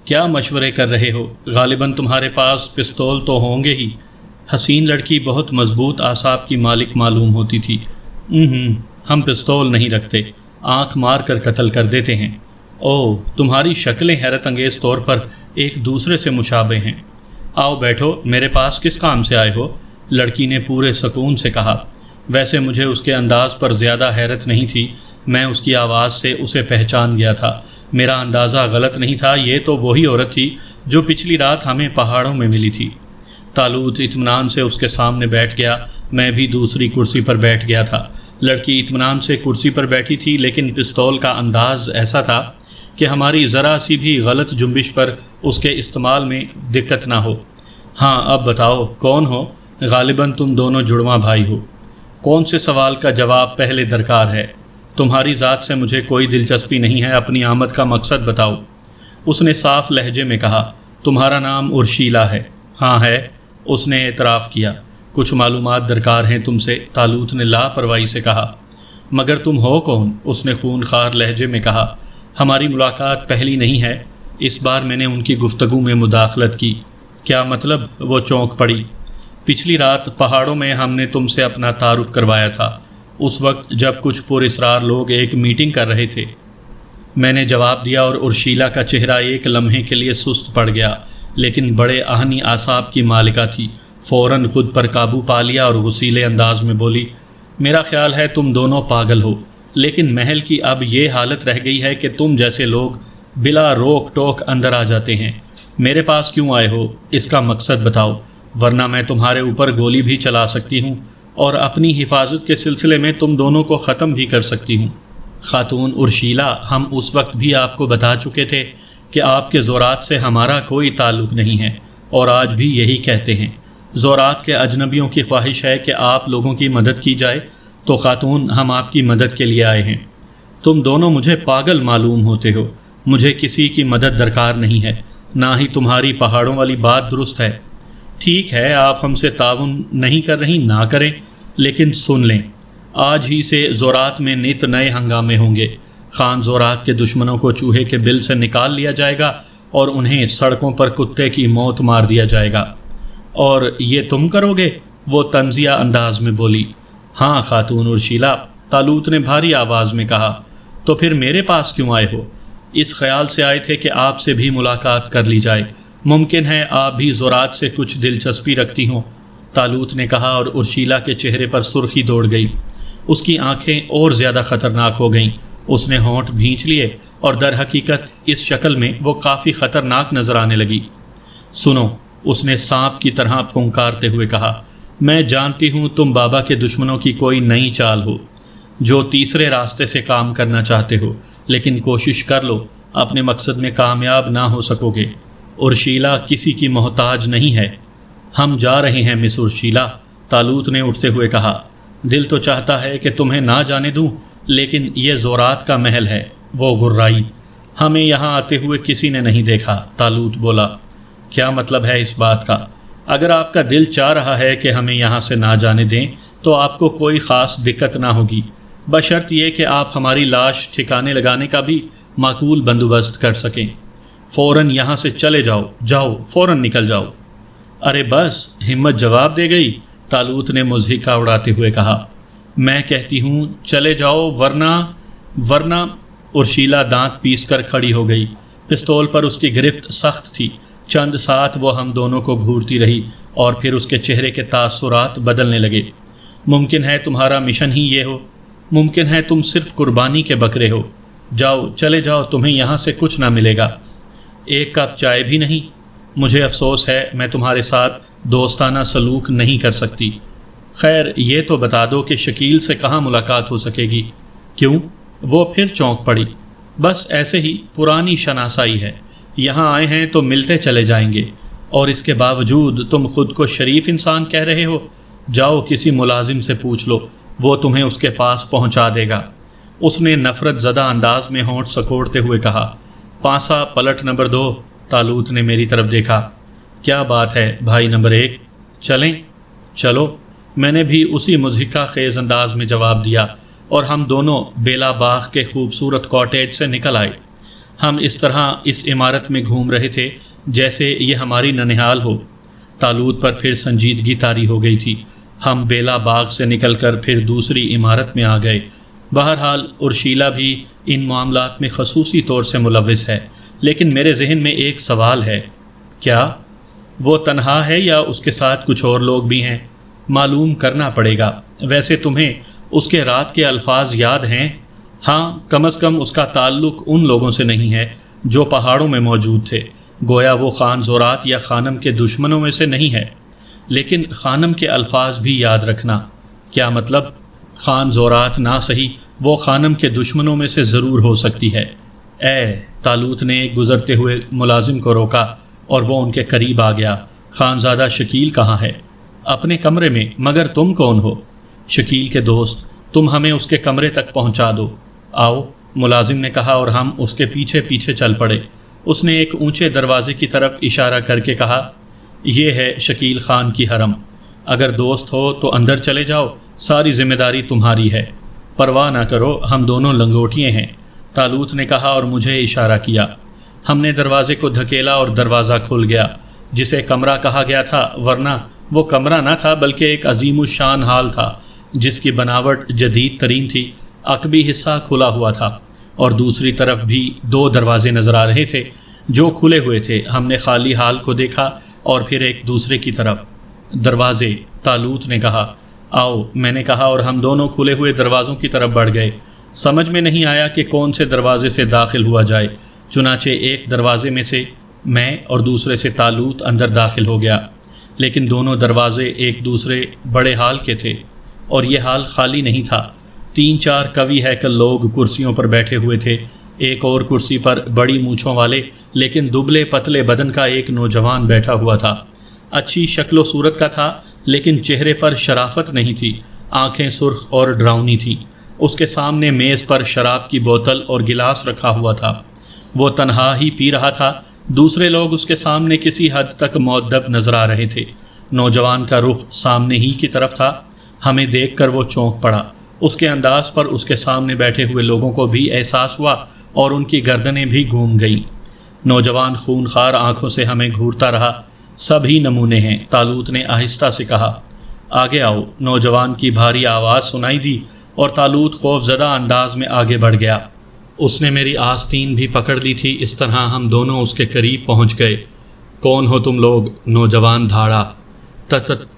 کیا مشورے کر رہے ہو؟ غالباً تمہارے پاس پستول تو ہوں گے ہی۔ حسین لڑکی بہت مضبوط اعصاب کی مالک معلوم ہوتی تھی۔ ہم پستول نہیں رکھتے، آنکھ مار کر قتل کر دیتے ہیں۔ اوہ، تمہاری شکلیں حیرت انگیز طور پر ایک دوسرے سے مشابہ ہیں۔ آؤ بیٹھو، میرے پاس کس کام سے آئے ہو؟ لڑکی نے پورے سکون سے کہا۔ ویسے مجھے اس کے انداز پر زیادہ حیرت نہیں تھی، میں اس کی آواز سے اسے پہچان گیا تھا۔ میرا اندازہ غلط نہیں تھا، یہ تو وہی عورت تھی جو پچھلی رات ہمیں پہاڑوں میں ملی تھی۔ طالوت اطمینان سے اس کے سامنے بیٹھ گیا، میں بھی دوسری کرسی پر بیٹھ گیا تھا۔ لڑکی اطمینان سے کرسی پر بیٹھی تھی، لیکن پستول کا انداز ایسا تھا کہ ہماری ذرا سی بھی غلط جنبش پر اس کے استعمال میں دقت نہ ہو۔ ہاں، اب بتاؤ کون ہو؟ غالباً تم دونوں جڑواں بھائی ہو۔ کون سے سوال کا جواب پہلے درکار ہے؟ تمہاری ذات سے مجھے کوئی دلچسپی نہیں ہے، اپنی آمد کا مقصد بتاؤ۔ اس نے صاف لہجے میں کہا۔ تمہارا نام ارشیلا ہے؟ ہاں ہے، اس نے اعتراف کیا۔ کچھ معلومات درکار ہیں تم سے، طالوت نے لاپرواہی سے کہا۔ مگر تم ہو کون؟ اس نے خون خوار لہجے میں کہا۔ ہماری ملاقات پہلی نہیں ہے، اس بار میں نے ان کی گفتگو میں مداخلت کی۔ کیا مطلب؟ وہ چونک پڑی۔ پچھلی رات پہاڑوں میں ہم نے تم سے اپنا تعارف کروایا تھا، اس وقت جب کچھ پراسرار لوگ ایک میٹنگ کر رہے تھے۔ میں نے جواب دیا اور ارشیلا کا چہرہ ایک لمحے کے لیے سست پڑ گیا، لیکن بڑے آہنی اعصاب کی مالکہ تھی، فوراً خود پر قابو پا لیا اور غصیلے انداز میں بولی، میرا خیال ہے تم دونوں پاگل ہو، لیکن محل کی اب یہ حالت رہ گئی ہے کہ تم جیسے لوگ بلا روک ٹوک اندر آ جاتے ہیں۔ میرے پاس کیوں آئے ہو؟ اس کا مقصد بتاؤ، ورنہ میں تمہارے اوپر گولی بھی چلا سکتی ہوں اور اپنی حفاظت کے سلسلے میں تم دونوں کو ختم بھی کر سکتی ہوں۔ خاتون ارشیلا، ہم اس وقت بھی آپ کو بتا چکے تھے کہ آپ کے زورات سے ہمارا کوئی تعلق نہیں ہے، اور آج بھی یہی کہتے ہیں۔ زورات کے اجنبیوں کی خواہش ہے کہ آپ لوگوں کی مدد کی جائے، تو خاتون ہم آپ کی مدد کے لیے آئے ہیں۔ تم دونوں مجھے پاگل معلوم ہوتے ہو، مجھے کسی کی مدد درکار نہیں ہے، نہ ہی تمہاری پہاڑوں والی بات درست ہے۔ ٹھیک ہے، آپ ہم سے تعاون نہیں کر رہی، نہ کریں، لیکن سن لیں، آج ہی سے زورات میں نت نئے ہنگامے ہوں گے۔ خان زورات کے دشمنوں کو چوہے کے بل سے نکال لیا جائے گا اور انہیں سڑکوں پر کتے کی موت مار دیا جائے گا۔ اور یہ تم کرو گے؟ وہ طنزیہ انداز میں بولی۔ ہاں خاتون ارشیلا، طالوت نے بھاری آواز میں کہا۔ تو پھر میرے پاس کیوں آئے ہو؟ اس خیال سے آئے تھے کہ آپ سے بھی ملاقات کر لی جائے، ممکن ہے آپ بھی زورات سے کچھ دلچسپی رکھتی ہوں، طالوت نے کہا، اور ارشیلا کے چہرے پر سرخی دوڑ گئی۔ اس کی آنکھیں اور زیادہ خطرناک ہو گئیں، اس نے ہونٹ بھینچ لیے اور در حقیقت اس شکل میں وہ کافی خطرناک نظر آنے لگی۔ سنو، اس نے سانپ کی طرح پھنکارتے ہوئے کہا، میں جانتی ہوں تم بابا کے دشمنوں کی کوئی نئی چال ہو، جو تیسرے راستے سے کام کرنا چاہتے ہو، لیکن کوشش کر لو، اپنے مقصد میں کامیاب نہ ہو سکو گے۔ ارشیلا کسی کی محتاج نہیں ہے۔ ہم جا رہے ہیں مس ارشیلا، طالوت نے اٹھتے ہوئے کہا۔ دل تو چاہتا ہے کہ تمہیں نہ جانے دوں، لیکن یہ زورات کا محل ہے، وہ غرائی۔ ہمیں یہاں آتے ہوئے کسی نے نہیں دیکھا، طالوت بولا۔ کیا مطلب ہے اس بات کا؟ اگر آپ کا دل چاہ رہا ہے کہ ہمیں یہاں سے نہ جانے دیں تو آپ کو کوئی خاص دقت نہ ہوگی، بشرط یہ کہ آپ ہماری لاش ٹھکانے لگانے کا بھی معقول بندوبست کر سکیں۔ فوراً یہاں سے چلے جاؤ، جاؤ، فوراً نکل جاؤ۔ ارے بس، ہمت جواب دے گئی، طالوت نے مضحکہ اڑاتے ہوئے کہا۔ میں کہتی ہوں چلے جاؤ، ورنہ ارشیلا دانت پیس کر کھڑی ہو گئی۔ پستول پر اس کی گرفت سخت تھی۔ چند ساتھ وہ ہم دونوں کو گھورتی رہی اور پھر اس کے چہرے کے تاثرات بدلنے لگے۔ ممکن ہے تمہارا مشن ہی یہ ہو، ممکن ہے تم صرف قربانی کے بکرے ہو۔ جاؤ، چلے جاؤ، تمہیں یہاں سے کچھ نہ ملے گا، ایک کپ چائے بھی نہیں۔ مجھے افسوس ہے، میں تمہارے ساتھ دوستانہ سلوک نہیں کر سکتی۔ خیر، یہ تو بتا دو کہ شکیل سے کہاں ملاقات ہو سکے گی؟ کیوں؟ وہ پھر چونک پڑی۔ بس ایسے ہی، پرانی شناسائی ہے، یہاں آئے ہیں تو ملتے چلے جائیں گے، اور اس کے باوجود تم خود کو شریف انسان کہہ رہے ہو۔ جاؤ کسی ملازم سے پوچھ لو، وہ تمہیں اس کے پاس پہنچا دے گا۔ اس نے نفرت زدہ انداز میں ہونٹ سکوڑتے ہوئے کہا۔ پانسا پلٹ نمبر 2، طالوت نے میری طرف دیکھا۔ کیا بات ہے بھائی نمبر 1، چلیں؟ چلو، میں نے بھی اسی مضحکہ خیز انداز میں جواب دیا، اور ہم دونوں بیلا باغ کے خوبصورت کاٹیج سے نکل آئے۔ ہم اس طرح اس عمارت میں گھوم رہے تھے جیسے یہ ہماری ننہال ہو۔ طالوت پر پھر سنجیدگی طاری ہو گئی تھی۔ ہم بیلا باغ سے نکل کر پھر دوسری عمارت میں آ گئے۔ بہرحال ارشیلا بھی ان معاملات میں خصوصی طور سے ملوث ہے، لیکن میرے ذہن میں ایک سوال ہے۔ کیا؟ وہ تنہا ہے یا اس کے ساتھ کچھ اور لوگ بھی ہیں؟ معلوم کرنا پڑے گا۔ ویسے تمہیں اس کے رات کے الفاظ یاد ہیں؟ ہاں، کم از کم اس کا تعلق ان لوگوں سے نہیں ہے جو پہاڑوں میں موجود تھے۔ گویا وہ خان زورات یا خانم کے دشمنوں میں سے نہیں ہے۔ لیکن خانم کے الفاظ بھی یاد رکھنا۔ کیا مطلب؟ خان زورات نہ صحیح، وہ خانم کے دشمنوں میں سے ضرور ہو سکتی ہے۔ طالوت نے گزرتے ہوئے ملازم کو روکا اور وہ ان کے قریب آ گیا۔ خانزادہ شکیل کہاں ہے؟ اپنے کمرے میں، مگر تم کون ہو؟ شکیل کے دوست، تم ہمیں اس کے کمرے تک پہنچا دو۔ آؤ، ملازم نے کہا اور ہم اس کے پیچھے پیچھے چل پڑے۔ اس نے ایک اونچے دروازے کی طرف اشارہ کر کے کہا، یہ ہے شکیل خان کی حرم۔ اگر دوست ہو تو اندر چلے جاؤ، ساری ذمہ داری تمہاری ہے۔ پرواہ نہ کرو، ہم دونوں لنگوٹیے ہیں، طالوت نے کہا اور مجھے اشارہ کیا۔ ہم نے دروازے کو دھکیلا اور دروازہ کھل گیا، جسے کمرہ کہا گیا تھا، ورنہ وہ کمرہ نہ تھا بلکہ ایک عظیم الشان ہال تھا جس کی بناوٹ جدید ترین تھی۔ عقبی حصہ کھلا ہوا تھا اور دوسری طرف بھی 2 دروازے نظر آ رہے تھے جو کھلے ہوئے تھے۔ ہم نے خالی ہال کو دیکھا اور پھر ایک دوسرے کی طرف۔ دروازے، طالوت نے کہا۔ آؤ، میں نے کہا اور ہم دونوں کھلے ہوئے دروازوں کی طرف بڑھ گئے۔ سمجھ میں نہیں آیا کہ کون سے دروازے سے داخل ہوا جائے، چنانچہ ایک دروازے میں سے میں اور دوسرے سے طالوت اندر داخل ہو گیا، لیکن دونوں دروازے ایک دوسرے بڑے ہال کے تھے اور یہ ہال خالی نہیں تھا۔ 3-4 قوی ہیکل لوگ کرسیوں پر بیٹھے ہوئے تھے۔ ایک اور کرسی پر بڑی مونچھوں والے لیکن دبلے پتلے بدن کا ایک نوجوان بیٹھا ہوا تھا۔ اچھی شکل و صورت کا تھا لیکن چہرے پر شرافت نہیں تھی، آنکھیں سرخ اور ڈراؤنی تھیں۔ اس کے سامنے میز پر شراب کی بوتل اور گلاس رکھا ہوا تھا۔ وہ تنہا ہی پی رہا تھا، دوسرے لوگ اس کے سامنے کسی حد تک مؤدب نظر آ رہے تھے۔ نوجوان کا رخ سامنے ہی کی طرف تھا۔ ہمیں دیکھ کر وہ چونک پڑا۔ اس کے انداز پر اس کے سامنے بیٹھے ہوئے لوگوں کو بھی احساس ہوا اور ان کی گردنیں بھی گھوم گئیں۔ نوجوان خونخوار آنکھوں سے ہمیں گھورتا رہا۔ سب ہی نمونے ہیں، طالوت نے آہستہ سے کہا۔ آگے آؤ، نوجوان کی بھاری آواز سنائی دی اور طالوت خوف زدہ انداز میں آگے بڑھ گیا۔ اس نے میری آستین بھی پکڑ لی تھی۔ اس طرح ہم دونوں اس کے قریب پہنچ گئے۔ کون ہو تم لوگ؟ نوجوان دھاڑا۔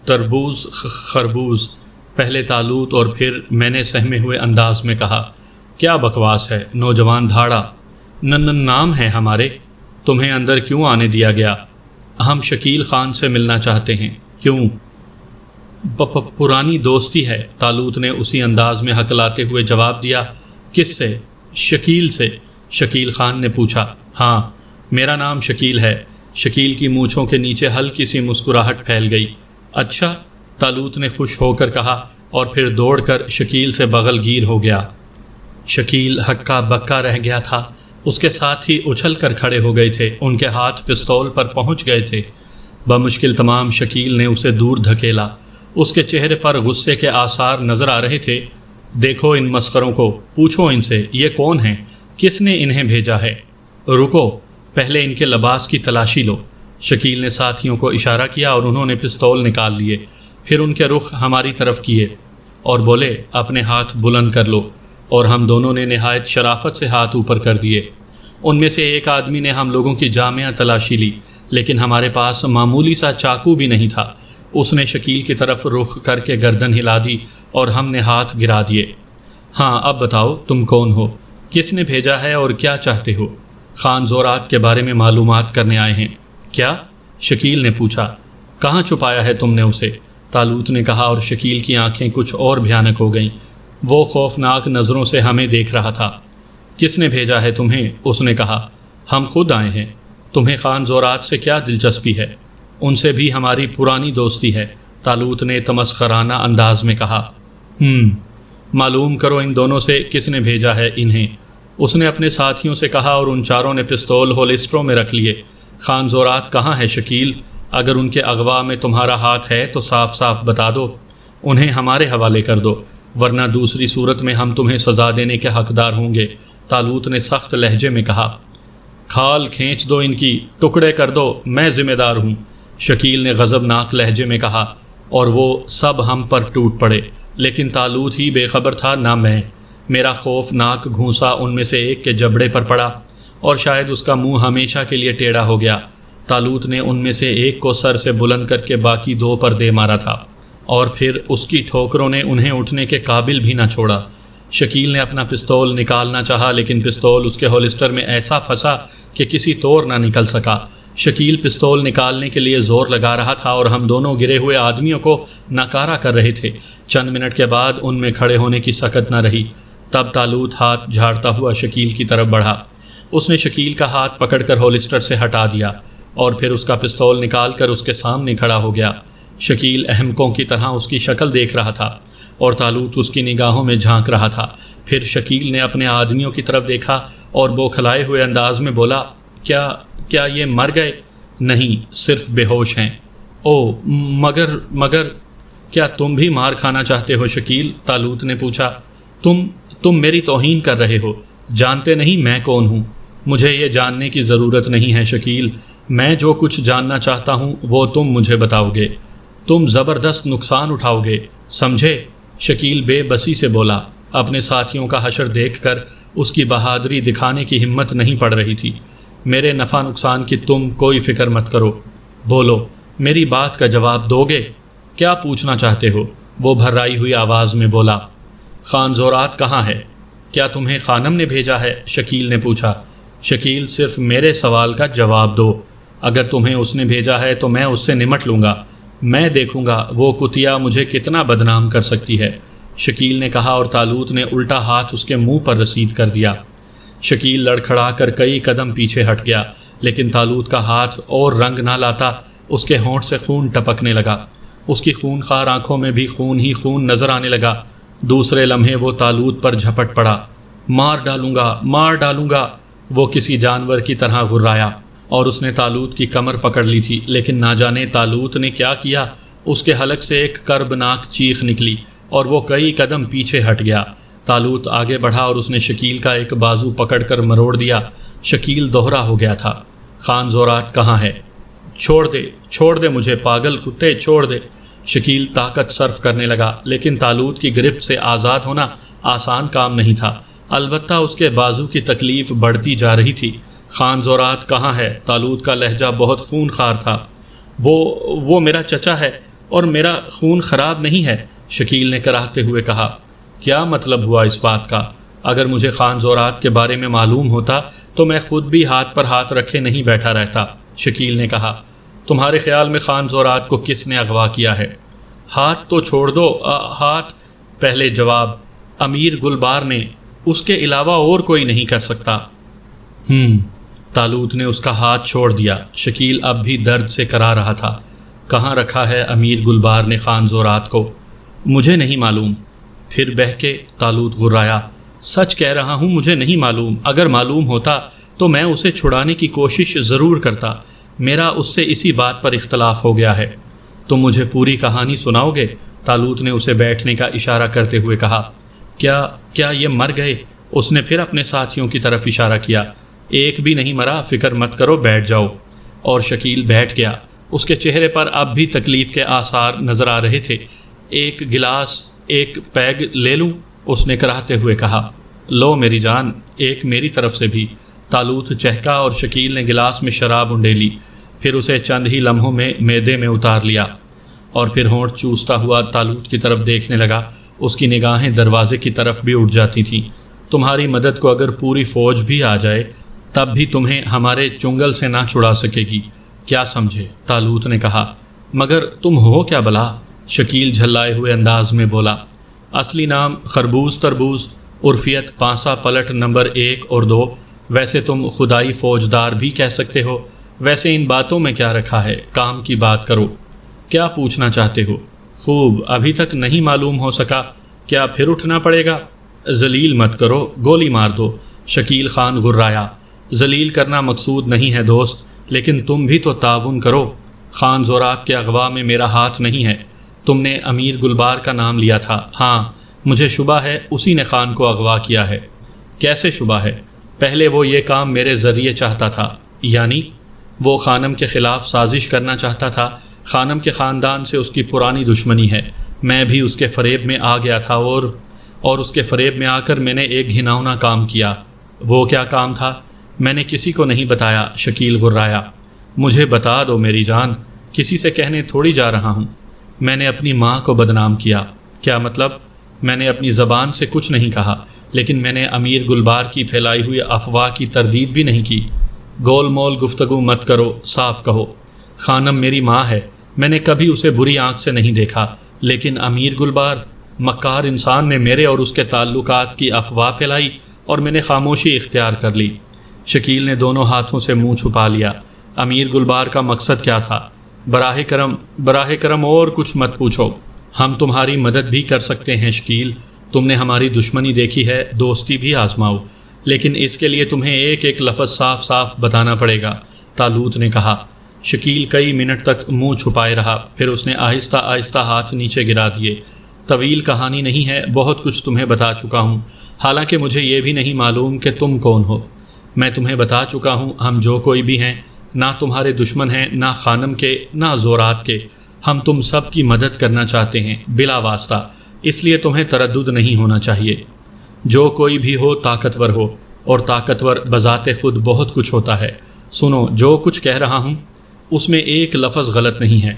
تربوز خربوز، پہلے طالوت اور پھر میں نے سہمے ہوئے انداز میں کہا۔ کیا بکواس ہے؟ نوجوان دھاڑا۔ نام ہے ہمارے۔ تمہیں اندر کیوں آنے دیا گیا؟ ہم شکیل خان سے ملنا چاہتے ہیں۔ کیوں؟ پرانی دوستی ہے، طالوت نے اسی انداز میں ہکلاتے ہوئے جواب دیا۔ کس سے؟ شکیل سے، شکیل خان نے پوچھا۔ ہاں، میرا نام شکیل ہے۔ شکیل کی مونچھوں کے نیچے ہلکی سی مسکراہٹ پھیل گئی۔ اچھا، طالوت نے خوش ہو کر کہا اور پھر دوڑ کر شکیل سے بغل گیر ہو گیا۔ شکیل ہکا بکا رہ گیا تھا۔ اس کے ساتھ ہی اچھل کر کھڑے ہو گئے تھے، ان کے ہاتھ پستول پر پہنچ گئے تھے۔ بمشکل تمام شکیل نے اسے دور دھکیلا۔ اس کے چہرے پر غصے کے آثار نظر آ رہے تھے۔ دیکھو ان مسخروں کو، پوچھو ان سے یہ کون ہیں، کس نے انہیں بھیجا ہے؟ رکو، پہلے ان کے لباس کی تلاشی لو۔ شکیل نے ساتھیوں کو اشارہ کیا اور انہوں نے پستول نکال لیے، پھر ان کے رخ ہماری طرف کیے اور بولے، اپنے ہاتھ بلند کر لو۔ اور ہم دونوں نے نہایت شرافت سے ہاتھ اوپر کر دیے۔ ان میں سے ایک آدمی نے ہم لوگوں کی جامع تلاشی لی، لیکن ہمارے پاس معمولی سا چاقو بھی نہیں تھا۔ اس نے شکیل کی طرف رخ کر کے گردن ہلا دی اور ہم نے ہاتھ گرا دیے۔ ہاں، اب بتاؤ تم کون ہو، کس نے بھیجا ہے اور کیا چاہتے ہو؟ خان زورات کے بارے میں معلومات کرنے آئے ہیں۔ کیا؟ شکیل نے پوچھا۔ کہاں چھپایا ہے تم نے اسے؟ طالوت نے کہا اور شکیل کی آنکھیں کچھ اور بھیانک ہو گئیں۔ وہ خوفناک نظروں سے ہمیں دیکھ رہا تھا۔ کس نے بھیجا ہے تمہیں؟ اس نے کہا۔ ہم خود آئے ہیں۔ تمہیں خان زورات سے کیا دلچسپی ہے؟ ان سے بھی ہماری پرانی دوستی ہے، طالوت نے تمسخرانہ انداز میں کہا۔ معلوم کرو ان دونوں سے کس نے بھیجا ہے انہیں۔ اس نے اپنے ساتھیوں سے کہا اور ان چاروں نے پستول ہولسٹروں میں رکھ لیے۔ خان زورات کہاں ہے شکیل؟ اگر ان کے اغوا میں تمہارا ہاتھ ہے تو صاف صاف بتا دو، انہیں ہمارے حوالے کر دو، ورنہ دوسری صورت میں ہم تمہیں سزا دینے کے حقدار ہوں گے، طالوت نے سخت لہجے میں کہا۔ کھال کھینچ دو، ان کی ٹکڑے کر دو، میں ذمہ دار ہوں، شکیل نے غضبناک لہجے میں کہا، اور وہ سب ہم پر ٹوٹ پڑے، لیکن طالوت ہی بے خبر تھا نہ میں۔ میرا خوفناک گھونسا ان میں سے ایک کے جبڑے پر پڑا اور شاید اس کا منہ ہمیشہ کے لیے ٹیڑھا ہو گیا۔ طالوت نے ان میں سے ایک کو سر سے بلند کر کے باقی دو پر دے مارا تھا، اور پھر اس کی ٹھوکروں نے انہیں اٹھنے کے قابل بھی نہ چھوڑا۔ شکیل نے اپنا پستول نکالنا چاہا، لیکن پستول اس کے ہولسٹر میں ایسا پھنسا کہ کسی طور نہ نکل سکا۔ شکیل پستول نکالنے کے لیے زور لگا رہا تھا اور ہم دونوں گرے ہوئے آدمیوں کو ناکارہ کر رہے تھے۔ چند منٹ کے بعد ان میں کھڑے ہونے کی سکت نہ رہی۔ تب طالوت ہاتھ جھاڑتا ہوا شکیل کی طرف بڑھا۔ اس نے شکیل کا ہاتھ پکڑ کر ہولسٹر سے ہٹا دیا اور پھر اس کا پستول نکال کر اس کے سامنے کھڑا ہو گیا۔ شکیل احمقوں کی طرح اس کی شکل دیکھ رہا تھا اور طالوت اس کی نگاہوں میں جھانک رہا تھا۔ پھر شکیل نے اپنے آدمیوں کی طرف دیکھا اور بوکھلائے ہوئے انداز میں بولا، کیا یہ مر گئے؟ نہیں، صرف بے ہوش ہیں۔ او مگر کیا تم بھی مار کھانا چاہتے ہو شکیل؟ طالوت نے پوچھا۔ تم میری توہین کر رہے ہو، جانتے نہیں میں کون ہوں؟ مجھے یہ جاننے کی ضرورت نہیں ہے شکیل، میں جو کچھ جاننا چاہتا ہوں وہ تم مجھے بتاؤ گے، تم زبردست نقصان اٹھاؤ گے، سمجھے؟ شکیل بے بسی سے بولا۔ اپنے ساتھیوں کا حشر دیکھ کر اس کی بہادری دکھانے کی ہمت نہیں پڑ رہی تھی۔ میرے نفع نقصان کی تم کوئی فکر مت کرو، بولو، میری بات کا جواب دو گے؟ کیا پوچھنا چاہتے ہو؟ وہ بھرائی ہوئی آواز میں بولا۔ خان زورات کہاں ہے؟ کیا تمہیں خانم نے بھیجا ہے؟ شکیل نے پوچھا۔ شکیل، صرف میرے سوال کا جواب دو، اگر تمہیں اس نے بھیجا ہے تو میں اس سے نمٹ لوں گا، میں دیکھوں گا وہ کتیا مجھے کتنا بدنام کر سکتی ہے، شکیل نے کہا، اور طالوت نے الٹا ہاتھ اس کے منہ پر رسید کر دیا۔ شکیل لڑکھڑا کر کئی قدم پیچھے ہٹ گیا، لیکن طالوت کا ہاتھ اور رنگ نہ لاتا، اس کے ہونٹ سے خون ٹپکنے لگا، اس کی خونخوار آنکھوں میں بھی خون ہی خون نظر آنے لگا۔ دوسرے لمحے وہ طالوت پر جھپٹ پڑا۔ مار ڈالوں گا، وہ کسی جانور کی طرح غرایا، اور اس نے طالوت کی کمر پکڑ لی تھی، لیکن نہ جانے طالوت نے کیا کیا، اس کے حلق سے ایک کربناک چیخ نکلی اور وہ کئی قدم پیچھے ہٹ گیا۔ طالوت آگے بڑھا اور اس نے شکیل کا ایک بازو پکڑ کر مروڑ دیا۔ شکیل دوہرا ہو گیا تھا۔ خان زورات کہاں ہے؟ چھوڑ دے مجھے، پاگل کتے، چھوڑ دے۔ شکیل طاقت صرف کرنے لگا، لیکن طالوت کی گرفت سے آزاد ہونا آسان کام نہیں تھا، البتہ اس کے بازو کی تکلیف بڑھتی جا رہی تھی۔ خان زورات کہاں ہے؟ طالوت کا لہجہ بہت خون خوار تھا۔ وہ میرا چچا ہے اور میرا خون خراب نہیں ہے، شکیل نے کراہتے ہوئے کہا۔ کیا مطلب ہوا اس بات کا؟ اگر مجھے خان زورات کے بارے میں معلوم ہوتا تو میں خود بھی ہاتھ پر ہاتھ رکھے نہیں بیٹھا رہتا، شکیل نے کہا۔ تمہارے خیال میں خان زورات کو کس نے اغوا کیا ہے؟ ہاتھ تو چھوڑ دو، ہاتھ پہلے جواب۔ امیر گلبار نے، اس کے علاوہ اور کوئی نہیں کر سکتا۔ طالوت نے اس کا ہاتھ چھوڑ دیا۔ شکیل اب بھی درد سے کرا رہا تھا۔ کہاں رکھا ہے امیر گلبار نے خان زورات کو؟ مجھے نہیں معلوم۔ پھر بہکے طالوت غرایا۔ سچ کہہ رہا ہوں، مجھے نہیں معلوم، اگر معلوم ہوتا تو میں اسے چھڑانے کی کوشش ضرور کرتا، میرا اس سے اسی بات پر اختلاف ہو گیا ہے۔ تم مجھے پوری کہانی سناؤ گے؟ طالوت نے اسے بیٹھنے کا اشارہ کرتے ہوئے کہا۔ کیا یہ مر گئے؟ اس نے پھر اپنے ساتھیوں کی طرف اشارہ کیا۔ ایک بھی نہیں مرا، فکر مت کرو، بیٹھ جاؤ۔ اور شکیل بیٹھ گیا۔ اس کے چہرے پر اب بھی تکلیف کے آثار نظر آ رہے تھے۔ ایک گلاس، ایک پیگ لے لوں؟ اس نے کراہتے ہوئے کہا۔ لو میری جان، ایک میری طرف سے بھی۔ طالوت چہکا اور شکیل نے گلاس میں شراب انڈیلی، پھر اسے چند ہی لمحوں میں معدے میں اتار لیا، اور پھر ہونٹ چوستا ہوا طالوت کی طرف دیکھنے لگا۔ اس کی نگاہیں دروازے کی طرف بھی اٹھ جاتی تھیں۔ تمہاری مدد کو اگر پوری فوج بھی آ جائے تب بھی تمہیں ہمارے چنگل سے نہ چھڑا سکے گی، کیا سمجھے؟ طالوت نے کہا۔ مگر تم ہو کیا بلا؟ شکیل جھلائے ہوئے انداز میں بولا۔ اصلی نام خربوز تربوز، عرفیت پانسا پلٹ نمبر 1 اور 2، ویسے تم خدائی فوجدار بھی کہہ سکتے ہو۔ ویسے ان باتوں میں کیا رکھا ہے، کام کی بات کرو۔ کیا پوچھنا چاہتے ہو؟ خوب، ابھی تک نہیں معلوم ہو سکا، کیا پھر اٹھنا پڑے گا؟ ذلیل مت کرو، گولی مار دو، شکیل خان غرایا۔ ذلیل کرنا مقصود نہیں ہے دوست، لیکن تم بھی تو تعاون کرو۔ خان زورات کے اغوا میں میرا ہاتھ نہیں ہے۔ تم نے امیر گلبار کا نام لیا تھا، ہاں، مجھے شبہ ہے اسی نے خان کو اغوا کیا ہے۔ کیسے شبہ ہے؟ پہلے وہ یہ کام میرے ذریعے چاہتا تھا، یعنی وہ خانم کے خلاف سازش کرنا چاہتا تھا۔ خانم کے خاندان سے اس کی پرانی دشمنی ہے۔ میں بھی اس کے فریب میں آ گیا تھا اور اس کے فریب میں آ کر میں نے ایک گھناؤنا کام کیا۔ وہ کیا کام تھا؟ میں نے کسی کو نہیں بتایا، شکیل غرایا۔ مجھے بتا دو میری جان، کسی سے کہنے تھوڑی جا رہا ہوں۔ میں نے اپنی ماں کو بدنام کیا۔ کیا مطلب؟ میں نے اپنی زبان سے کچھ نہیں کہا، لیکن میں نے امیر گلبار کی پھیلائی ہوئی افواہ کی تردید بھی نہیں کی۔ گول مول گفتگو مت کرو، صاف کہو۔ خانم میری ماں ہے، میں نے کبھی اسے بری آنکھ سے نہیں دیکھا، لیکن امیر گلبار مکار انسان نے میرے اور اس کے تعلقات کی افواہ پھیلائی اور میں نے خاموشی اختیار کر لی۔ شکیل نے دونوں ہاتھوں سے منہ چھپا لیا۔ امیر گلبار کا مقصد کیا تھا؟ براہ کرم اور کچھ مت پوچھو، ہم تمہاری مدد بھی کر سکتے ہیں شکیل۔ تم نے ہماری دشمنی دیکھی ہے، دوستی بھی آزماؤ، لیکن اس کے لیے تمہیں ایک ایک لفظ صاف صاف بتانا پڑے گا، طالوت نے کہا۔ شکیل کئی منٹ تک منہ چھپائے رہا، پھر اس نے آہستہ آہستہ ہاتھ نیچے گرا دیے۔ طویل کہانی نہیں ہے، بہت کچھ تمہیں بتا چکا ہوں، حالانکہ مجھے یہ بھی نہیں معلوم کہ تم کون ہو۔ میں تمہیں بتا چکا ہوں، ہم جو کوئی بھی ہیں، نہ تمہارے دشمن ہیں، نہ خانم کے، نہ زورات کے۔ ہم تم سب کی مدد کرنا چاہتے ہیں بلا واسطہ، اس لیے تمہیں تردد نہیں ہونا چاہیے۔ جو کوئی بھی ہو طاقتور ہو، اور طاقتور بذات خود بہت کچھ ہوتا ہے۔ سنو، جو کچھ کہہ رہا ہوں اس میں ایک لفظ غلط نہیں ہے۔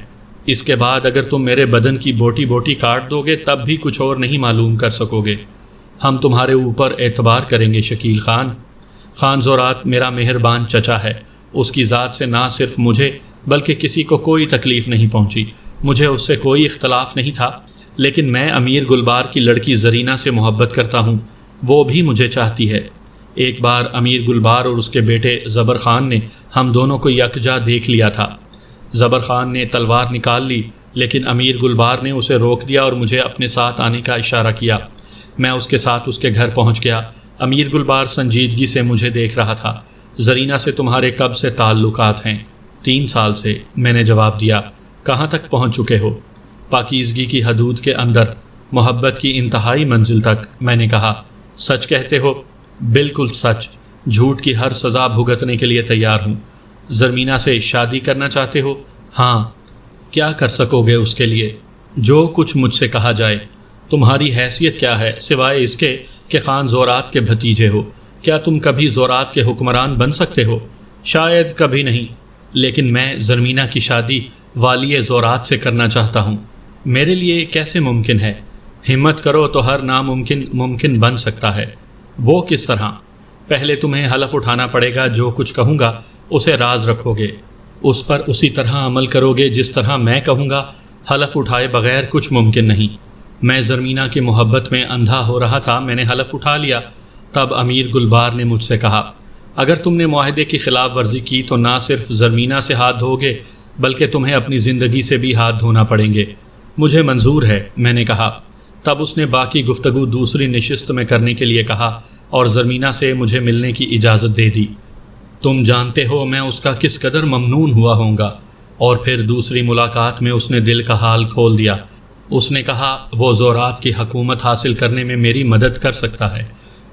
اس کے بعد اگر تم میرے بدن کی بوٹی بوٹی کاٹ دو گے تب بھی کچھ اور نہیں معلوم کر سکو گے۔ ہم تمہارے اوپر اعتبار کریں گے شکیل خان۔ خان زورات میرا مہربان چچا ہے، اس کی ذات سے نہ صرف مجھے بلکہ کسی کو کوئی تکلیف نہیں پہنچی۔ مجھے اس سے کوئی اختلاف نہیں تھا، لیکن میں امیر گلبار کی لڑکی زرینہ سے محبت کرتا ہوں، وہ بھی مجھے چاہتی ہے۔ ایک بار امیر گلبار اور اس کے بیٹے زبر خان نے ہم دونوں کو یکجا دیکھ لیا تھا۔ زبر خان نے تلوار نکال لی، لیکن امیر گلبار نے اسے روک دیا اور مجھے اپنے ساتھ آنے کا اشارہ کیا۔ میں اس کے ساتھ اس کے گھر پہنچ گیا۔ امیر گلبار سنجیدگی سے مجھے دیکھ رہا تھا۔ زرینہ سے تمہارے کب سے تعلقات ہیں؟ 3 سال سے، میں نے جواب دیا۔ کہاں تک پہنچ چکے ہو؟ پاکیزگی کی حدود کے اندر، محبت کی انتہائی منزل تک، میں نے کہا۔ سچ کہتے ہو؟ بالکل سچ، جھوٹ کی ہر سزا بھگتنے کے لیے تیار ہوں۔ زرمینہ سے شادی کرنا چاہتے ہو؟ ہاں۔ کیا کر سکو گے اس کے لیے؟ جو کچھ مجھ سے کہا جائے۔ تمہاری حیثیت کیا ہے سوائے اس کے کہ خان زورات کے بھتیجے ہو؟ کیا تم کبھی زورات کے حکمران بن سکتے ہو؟ شاید کبھی نہیں، لیکن میں زرمینہ کی شادی والی زورات سے کرنا چاہتا ہوں۔ میرے لیے کیسے ممکن ہے؟ ہمت کرو تو ہر ناممکن ممکن بن سکتا ہے۔ وہ کس طرح؟ پہلے تمہیں حلف اٹھانا پڑے گا، جو کچھ کہوں گا اسے راز رکھو گے، اس پر اسی طرح عمل کرو گے جس طرح میں کہوں گا۔ حلف اٹھائے بغیر کچھ ممکن نہیں۔ میں زرمینہ کی محبت میں اندھا ہو رہا تھا، میں نے حلف اٹھا لیا۔ تب امیر گلبار نے مجھ سے کہا، اگر تم نے معاہدے کی خلاف ورزی کی تو نہ صرف زرمینہ سے ہاتھ دھو گے بلکہ تمہیں اپنی زندگی سے بھی ہاتھ دھونا پڑیں گے۔ مجھے منظور ہے، میں نے کہا۔ تب اس نے باقی گفتگو دوسری نشست میں کرنے کے لیے کہا اور زرمینہ سے مجھے ملنے کی اجازت دے دی۔ تم جانتے ہو میں اس کا کس قدر ممنون ہوا ہوں گا۔ اور پھر دوسری ملاقات میں اس نے دل کا حال کھول دیا۔ اس نے کہا وہ زورات کی حکومت حاصل کرنے میں میری مدد کر سکتا ہے،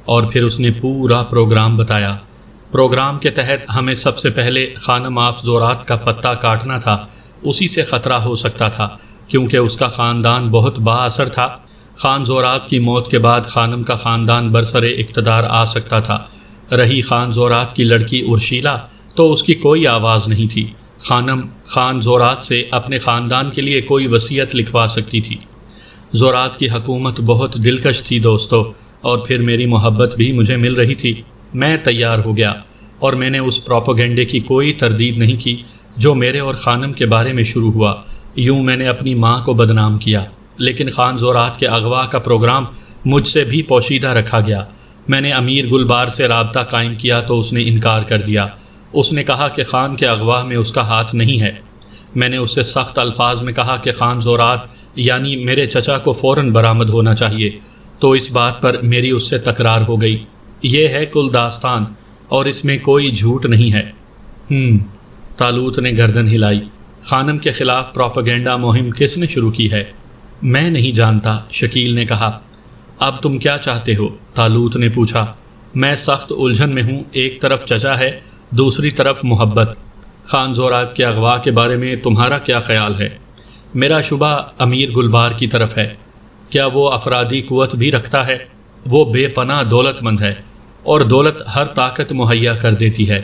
اور پھر اس نے پورا پروگرام بتایا۔ پروگرام کے تحت ہمیں سب سے پہلے خانم آف زورات کا پتہ کاٹنا تھا۔ اسی سے خطرہ ہو سکتا تھا کیونکہ اس کا خاندان بہت با اثر تھا۔ خان زورات کی موت کے بعد خانم کا خاندان برسر اقتدار آ سکتا تھا۔ رہی خان زورات کی لڑکی ارشیلا تو اس کی کوئی آواز نہیں تھی۔ خانم خان زورات سے اپنے خاندان کے لیے کوئی وصیت لکھوا سکتی تھی۔ زورات کی حکومت بہت دلکش تھی دوستو، اور پھر میری محبت بھی مجھے مل رہی تھی۔ میں تیار ہو گیا اور میں نے اس پروپیگنڈے کی کوئی تردید نہیں کی جو میرے اور خانم کے بارے میں شروع ہوا۔ یوں میں نے اپنی ماں کو بدنام کیا، لیکن خان زورات کے اغوا کا پروگرام مجھ سے بھی پوشیدہ رکھا گیا۔ میں نے امیر گلبار سے رابطہ قائم کیا تو اس نے انکار کر دیا۔ اس نے کہا کہ خان کے اغوا میں اس کا ہاتھ نہیں ہے۔ میں نے اس سے سخت الفاظ میں کہا کہ خان زورات یعنی میرے چچا کو فوراً برآمد ہونا چاہیے، تو اس بات پر میری اس سے تکرار ہو گئی۔ یہ ہے کل داستان اور اس میں کوئی جھوٹ نہیں ہے۔ طالوت نے گردن ہلائی۔ خانم کے خلاف پروپیگنڈا مہم کس نے شروع کی ہے؟ میں نہیں جانتا، شکیل نے کہا۔ اب تم کیا چاہتے ہو؟ طالوت نے پوچھا۔ میں سخت الجھن میں ہوں، ایک طرف چچا ہے، دوسری طرف محبت۔ خان زورات کے اغوا کے بارے میں تمہارا کیا خیال ہے؟ میرا شبہ امیر گلبار کی طرف ہے۔ کیا وہ افرادی قوت بھی رکھتا ہے؟ وہ بے پناہ دولت مند ہے، اور دولت ہر طاقت مہیا کر دیتی ہے۔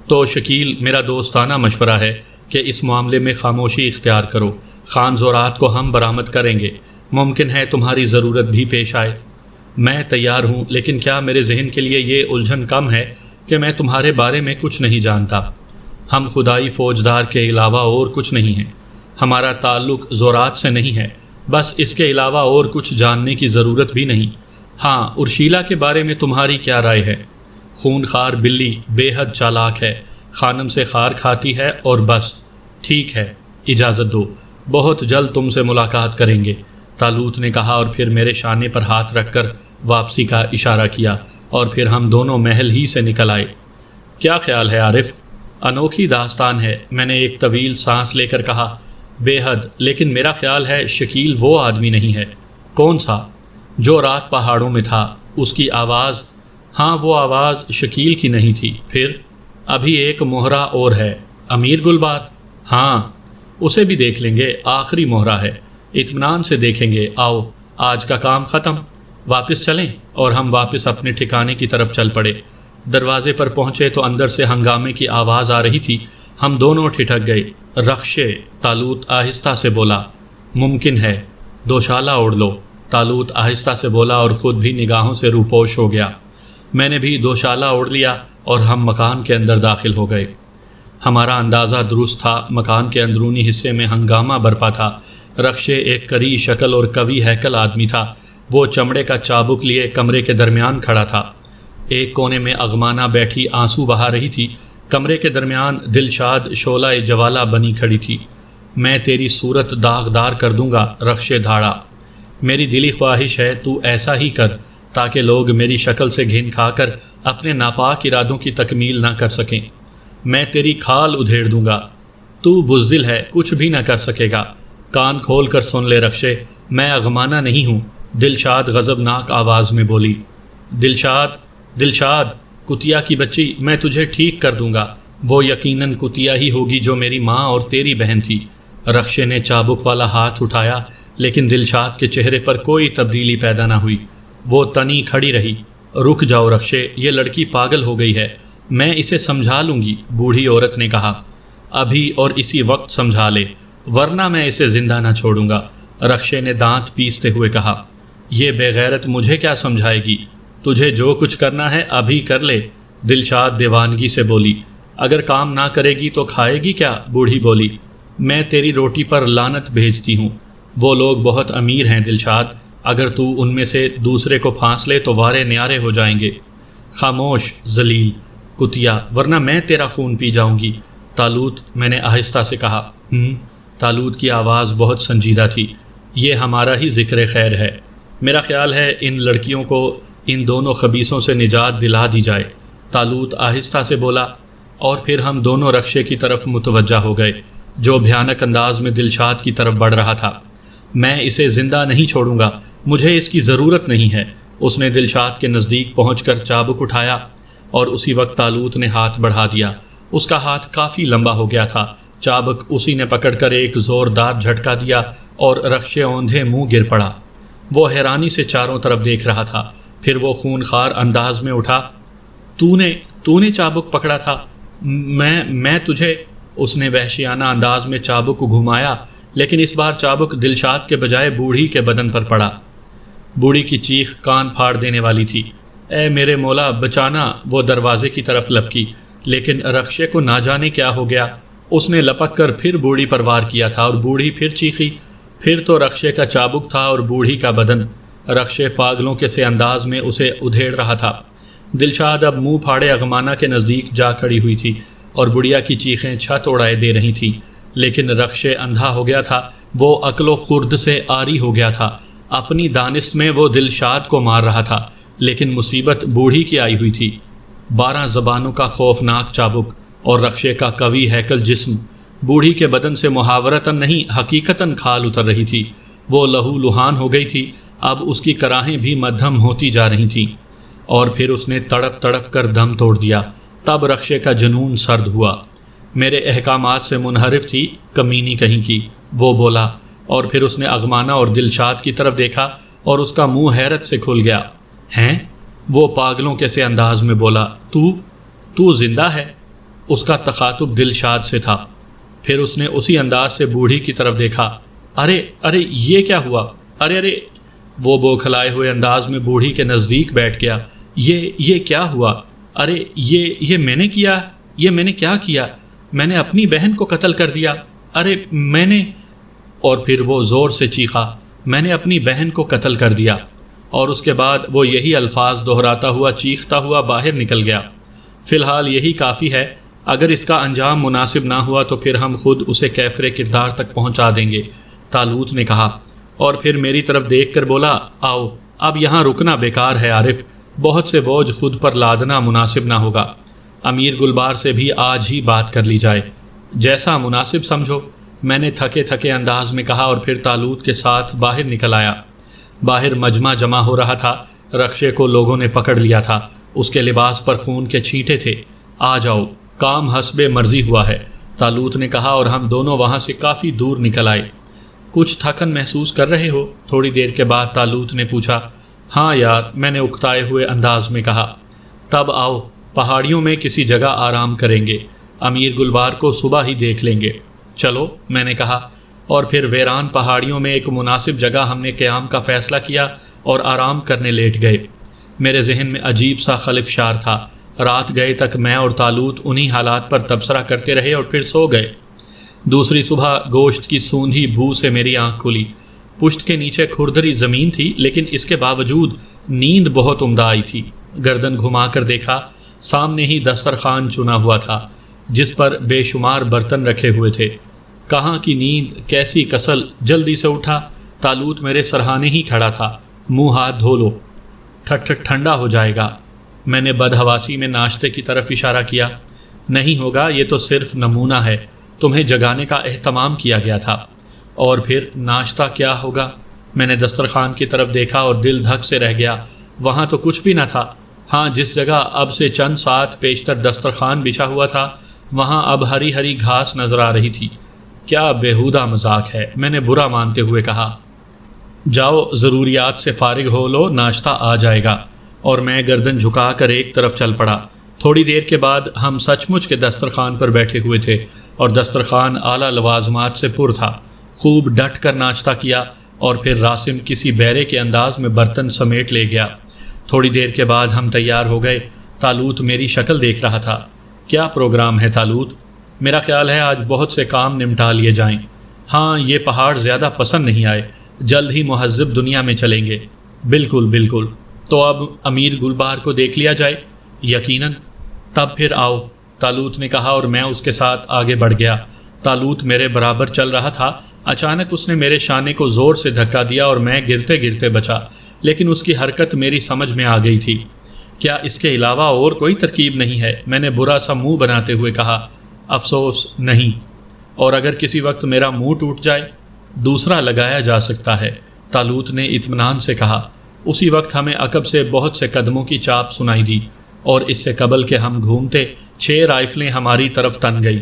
تو شکیل، میرا دوستانہ مشورہ ہے کہ اس معاملے میں خاموشی اختیار کرو۔ خان زورات کو ہم برآمد کریں گے، ممکن ہے تمہاری ضرورت بھی پیش آئے۔ میں تیار ہوں، لیکن کیا میرے ذہن کے لیے یہ الجھن کم ہے کہ میں تمہارے بارے میں کچھ نہیں جانتا؟ ہم خدائی فوجدار کے علاوہ اور کچھ نہیں ہیں۔ ہمارا تعلق زورات سے نہیں ہے، بس اس کے علاوہ اور کچھ جاننے کی ضرورت بھی نہیں۔ ہاں، ارشیلا کے بارے میں تمہاری کیا رائے ہے؟ خون خوار بلی بے حد چالاک ہے، خانم سے خار کھاتی ہے اور بس۔ ٹھیک ہے، اجازت دو، بہت جلد تم سے ملاقات کریں گے، طالوت نے کہا، اور پھر میرے شانے پر ہاتھ رکھ کر واپسی کا اشارہ کیا، اور پھر ہم دونوں محل ہی سے نکل آئے۔ کیا خیال ہے عارف؟ انوکھی داستان ہے، میں نے ایک طویل سانس لے کر کہا۔ بے حد، لیکن میرا خیال ہے شکیل وہ آدمی نہیں ہے۔ کون سا؟ جو رات پہاڑوں میں تھا، اس کی آواز؟ ہاں، وہ آواز شکیل کی نہیں تھی۔ پھر؟ ابھی ایک مہرہ اور ہے۔ امیر گلبار؟ ہاں، اسے بھی دیکھ لیں گے، آخری مہرہ ہے، اطمینان سے دیکھیں گے۔ آؤ، آج کا کام ختم، واپس چلیں۔ اور ہم واپس اپنے ٹھکانے کی طرف چل پڑے۔ دروازے پر پہنچے تو اندر سے ہنگامے کی آواز آ رہی تھی۔ ہم دونوں ٹھٹک گئے۔ رخشے، طالوت آہستہ سے بولا۔ ممکن ہے، دوشالہ اوڑھ لو، طالوت آہستہ سے بولا، اور خود بھی نگاہوں سے روپوش ہو گیا۔ میں نے بھی دوشالہ اوڑھ لیا اور ہم مکان کے اندر داخل ہو گئے۔ ہمارا اندازہ درست تھا، مکان کے اندرونی حصے میں ہنگامہ برپا تھا۔ رخشے ایک کری شکل اور قوی ہیکل آدمی تھا۔ وہ چمڑے کا چابک لیے کمرے کے درمیان کھڑا تھا۔ ایک کونے میں اغمانہ بیٹھی آنسو بہا رہی تھی۔ کمرے کے درمیان دلشاد شعلہ جوالہ بنی کھڑی تھی۔ میں تیری صورت داغدار کر دوں گا، رخشے دھاڑا۔ میری دلی خواہش ہے تو ایسا ہی کر، تاکہ لوگ میری شکل سے گھن کھا کر اپنے ناپاک ارادوں کی تکمیل نہ کر سکیں۔ میں تیری کھال ادھیڑ دوں گا۔ تو بزدل ہے، کچھ بھی نہ کر سکے گا۔ کان کھول کر سن لے رخشے، میں اغمانہ نہیں ہوں، دلشاد غضبناک آواز میں بولی۔ دلشاد، دلشاد، کتیا کی بچی، میں تجھے ٹھیک کر دوں گا۔ وہ یقیناً کتیا ہی ہوگی جو میری ماں اور تیری بہن تھی۔ رخشے نے چابک والا ہاتھ اٹھایا، لیکن دلشاد کے چہرے پر کوئی تبدیلی پیدا نہ ہوئی۔ وہ تنی کھڑی رہی۔ رک جاؤ رخشے، یہ لڑکی پاگل ہو گئی ہے، میں اسے سمجھا لوں گی، بوڑھی عورت نے کہا۔ ابھی اور اسی وقت سمجھا لے، ورنہ میں اسے زندہ نہ چھوڑوں گا، رخشے نے دانت پیستے ہوئے کہا۔ یہ بے غیرت مجھے کیا سمجھائے گی؟ تجھے جو کچھ کرنا ہے ابھی کر لے، دلشاد دیوانگی سے بولی۔ اگر کام نہ کرے گی تو کھائے گی کیا؟ بوڑھی بولی۔ میں تیری روٹی پر لعنت بھیجتی ہوں۔ وہ لوگ بہت امیر ہیں دلشاد، اگر تو ان میں سے دوسرے کو پھانس لے تو وارے نیارے ہو جائیں گے۔ خاموش ذلیل کتیا، ورنہ میں تیرا خون پی جاؤں گی۔ طالوت، میں نے آہستہ سے کہا۔ طالوت کی آواز بہت سنجیدہ تھی۔ یہ ہمارا ہی ذکر خیر ہے۔ میرا خیال ہے ان لڑکیوں کو ان دونوں خبیثوں سے نجات دلا دی جائے، طالوت آہستہ سے بولا، اور پھر ہم دونوں رخشے کی طرف متوجہ ہو گئے، جو بھیانک انداز میں دلشاد کی طرف بڑھ رہا تھا۔ میں اسے زندہ نہیں چھوڑوں گا، مجھے اس کی ضرورت نہیں ہے۔ اس نے دلشاد کے نزدیک پہنچ کر چابک اٹھایا، اور اسی وقت طالوت نے ہاتھ بڑھا دیا۔ اس کا ہاتھ کافی لمبا ہو گیا تھا۔ چابک اسی نے پکڑ کر ایک زوردار جھٹکا دیا اور رخشے اوندھے منہ گر پڑا۔ وہ حیرانی سے چاروں طرف دیکھ رہا تھا۔ پھر وہ خونخوار انداز میں اٹھا۔ تو نے چابک پکڑا تھا؟ میں تجھے… اس نے وحشیانہ انداز میں چابک کو گھمایا، لیکن اس بار چابک دلشاد کے بجائے بوڑھی کے بدن پر پڑا۔ بوڑھی کی چیخ کان پھاڑ دینے والی تھی۔ اے میرے مولا، بچانا! وہ دروازے کی طرف لپکی، لیکن رخشے کو نہ جانے کیا ہو گیا۔ اس نے لپک کر پھر بوڑھی پر وار کیا تھا، اور بوڑھی پھر چیخی۔ پھر تو رخشے کا چابک تھا اور بوڑھی کا بدن۔ رخشے پاگلوں کے سے انداز میں اسے ادھیڑ رہا تھا۔ دلشاد اب منہ پھاڑے اغمانہ کے نزدیک جا کھڑی ہوئی تھی، اور بڑھیا کی چیخیں چھت اڑائے دے رہی تھیں، لیکن رخشے اندھا ہو گیا تھا۔ وہ عقل و خرد سے عاری ہو گیا تھا۔ اپنی دانست میں وہ دلشاد کو مار رہا تھا، لیکن مصیبت بوڑھی کی آئی ہوئی تھی۔ 12 زبانوں کا خوفناک چابک اور رخشے کا قوی ہیکل جسم۔ بوڑھی کے بدن سے محاورتاً نہیں، حقیقتاً کھال اتر رہی تھی۔ وہ لہو لہان ہو گئی تھی، اب اس کی کراہیں بھی مدھم ہوتی جا رہی تھیں۔ اور پھر اس نے تڑپ تڑپ کر دم توڑ دیا۔ تب رخشے کا جنون سرد ہوا۔ میرے احکامات سے منحرف تھی کمینی کہیں کی، وہ بولا، اور پھر اس نے اغمانہ اور دلشاد کی طرف دیکھا اور اس کا منہ حیرت سے کھل گیا۔ ہیں؟ وہ پاگلوں کے سے انداز میں بولا، تو زندہ ہے؟ اس کا تخاطب دلشاد سے تھا۔ پھر اس نے اسی انداز سے بوڑھی کی طرف دیکھا۔ ارے یہ کیا ہوا؟ ارے وہ بوکھلائے ہوئے انداز میں بوڑھی کے نزدیک بیٹھ گیا۔ یہ کیا ہوا؟ ارے یہ میں نے کیا؟ یہ میں نے کیا کیا؟ میں نے اپنی بہن کو قتل کر دیا۔ ارے میں نے، اور پھر وہ زور سے چیخا، میں نے اپنی بہن کو قتل کر دیا۔ اور اس کے بعد وہ یہی الفاظ دہراتا ہوا چیختا ہوا باہر نکل گیا۔ فی الحال یہی کافی ہے، اگر اس کا انجام مناسب نہ ہوا تو پھر ہم خود اسے کیفر کردار تک پہنچا دیں گے، طالوت نے کہا، اور پھر میری طرف دیکھ کر بولا، آؤ اب یہاں رکنا بیکار ہے عارف، بہت سے بوجھ خود پر لادنا مناسب نہ ہوگا۔ امیر گلبار سے بھی آج ہی بات کر لی جائے، جیسا مناسب سمجھو، میں نے تھکے تھکے انداز میں کہا، اور پھر طالوت کے ساتھ باہر نکل آیا۔ باہر مجمع جمع ہو رہا تھا، رخشے کو لوگوں نے پکڑ لیا تھا، اس کے لباس پر خون کے چھینٹے تھے۔ آ جاؤ، کام حسب مرضی ہوا ہے، طالوت نے کہا، اور ہم دونوں وہاں سے کافی دور نکل آئے۔ کچھ تھکن محسوس کر رہے ہو؟ تھوڑی دیر کے بعد طالوت نے پوچھا۔ ہاں یار، میں نے اکتائے ہوئے انداز میں کہا۔ تب آؤ، پہاڑیوں میں کسی جگہ آرام کریں گے، امیر گلبار کو صبح ہی دیکھ لیں گے۔ چلو، میں نے کہا، اور پھر ویران پہاڑیوں میں ایک مناسب جگہ ہم نے قیام کا فیصلہ کیا اور آرام کرنے لیٹ گئے۔ میرے ذہن میں عجیب سا خلفشار تھا۔ رات گئے تک میں اور طالوت انہی حالات پر تبصرہ کرتے رہے اور پھر سو گئے۔ دوسری صبح گوشت کی سوندھی بو سے میری آنکھ کھلی۔ پشت کے نیچے کھردری زمین تھی، لیکن اس کے باوجود نیند بہت عمدہ آئی تھی۔ گردن گھما کر دیکھا، سامنے ہی دسترخوان چنا ہوا تھا، جس پر بے شمار برتن رکھے ہوئے تھے۔ کہاں کی نیند، کیسی کسل! جلدی سے اٹھا، طالوت میرے سرہانے ہی کھڑا تھا۔ منہ ہاتھ دھو لو، ٹھنڈا ہو جائے گا۔ میں نے بدحواسی میں ناشتے کی طرف اشارہ کیا۔ نہیں ہوگا، یہ تو صرف نمونہ ہے، تمہیں جگانے کا اہتمام کیا گیا تھا۔ اور پھر ناشتہ کیا ہوگا؟ میں نے دسترخوان کی طرف دیکھا اور دل دھک سے رہ گیا۔ وہاں تو کچھ بھی نہ تھا۔ ہاں، جس جگہ اب سے چند ساعت پیشتر دسترخوان بچھا ہوا تھا، وہاں اب ہری ہری گھاس نظر آ رہی تھی۔ کیا بےہودہ مذاق ہے، میں نے برا مانتے ہوئے کہا۔ جاؤ، ضروریات سے فارغ ہو لو، ناشتہ آ جائے گا۔ اور میں گردن جھکا کر ایک طرف چل پڑا۔ تھوڑی دیر کے بعد ہم سچ مچ کے دسترخوان پر بیٹھے ہوئے تھے، اور دسترخوان اعلیٰ لوازمات سے پر تھا۔ خوب ڈٹ کر ناشتہ کیا، اور پھر راسم کسی بیرے کے انداز میں برتن سمیٹ لے گیا۔ تھوڑی دیر کے بعد ہم تیار ہو گئے۔ طالوت میری شکل دیکھ رہا تھا۔ کیا پروگرام ہے طالوت؟ میرا خیال ہے آج بہت سے کام نمٹا لیے جائیں۔ ہاں، یہ پہاڑ زیادہ پسند نہیں آئے، جلد ہی مہذب دنیا میں چلیں گے۔ بالکل۔ تو اب امیر گلبار کو دیکھ لیا جائے؟ یقیناً۔ تب پھر آؤ، طالوت نے کہا، اور میں اس کے ساتھ آگے بڑھ گیا۔ طالوت میرے برابر چل رہا تھا۔ اچانک اس نے میرے شانے کو زور سے دھکا دیا اور میں گرتے گرتے بچا، لیکن اس کی حرکت میری سمجھ میں آ گئی تھی۔ کیا اس کے علاوہ اور کوئی ترکیب نہیں ہے؟ میں نے برا سا منہ بناتے ہوئے کہا۔ افسوس نہیں، اور اگر کسی وقت میرا منہ ٹوٹ جائے، دوسرا لگایا جا سکتا ہے، طالوت نے اطمینان سے کہا۔ اسی وقت ہمیں عقب سے بہت سے قدموں کی چاپ سنائی دی، اور اس سے قبل کہ ہم گھومتے 6 رائفلیں ہماری طرف تن گئی۔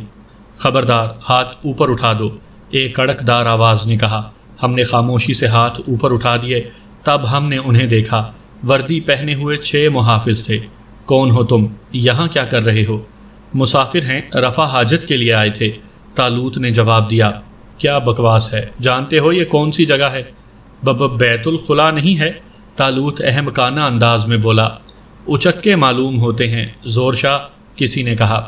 خبردار، ہاتھ اوپر اٹھا دو، ایک کڑک دار آواز نے کہا۔ ہم نے خاموشی سے ہاتھ اوپر اٹھا دیے۔ تب ہم نے انہیں دیکھا۔ وردی پہنے ہوئے 6 محافظ تھے۔ کون ہو تم؟ یہاں کیا کر رہے ہو؟ مسافر ہیں، رفع حاجت کے لیے آئے تھے، طالوت نے جواب دیا۔ کیا بکواس ہے، جانتے ہو یہ کون سی جگہ ہے؟ بیت الخلا نہیں ہے؟ طالوت احمقانہ انداز میں بولا۔ اچکے معلوم ہوتے ہیں، زور شاہ، کسی نے کہا۔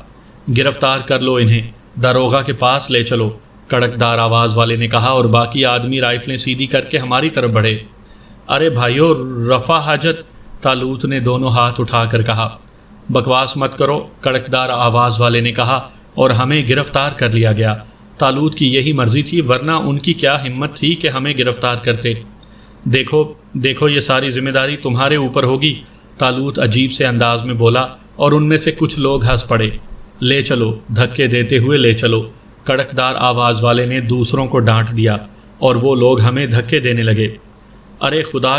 گرفتار کر لو انہیں، داروغہ کے پاس لے چلو، کڑکدار آواز والے نے کہا، اور باقی آدمی رائفلیں سیدھی کر کے ہماری طرف بڑھے۔ ارے بھائیو، رفع حاجت، طالوت نے دونوں ہاتھ اٹھا کر کہا۔ بکواس مت کرو، کڑکدار آواز والے نے کہا، اور ہمیں گرفتار کر لیا گیا۔ طالوت کی یہی مرضی تھی، ورنہ ان کی کیا ہمت تھی کہ ہمیں گرفتار کرتے۔ دیکھو یہ ساری ذمہ داری تمہارے اوپر ہوگی، طالوت عجیب سے انداز میں بولا، اور ان میں سے کچھ لوگ ہنس پڑے۔ لے چلو، دھکے دیتے ہوئے لے چلو، کڑکدار آواز والے نے دوسروں کو ڈانٹ دیا، اور وہ لوگ ہمیں دھکے دینے لگے۔ ارے خدا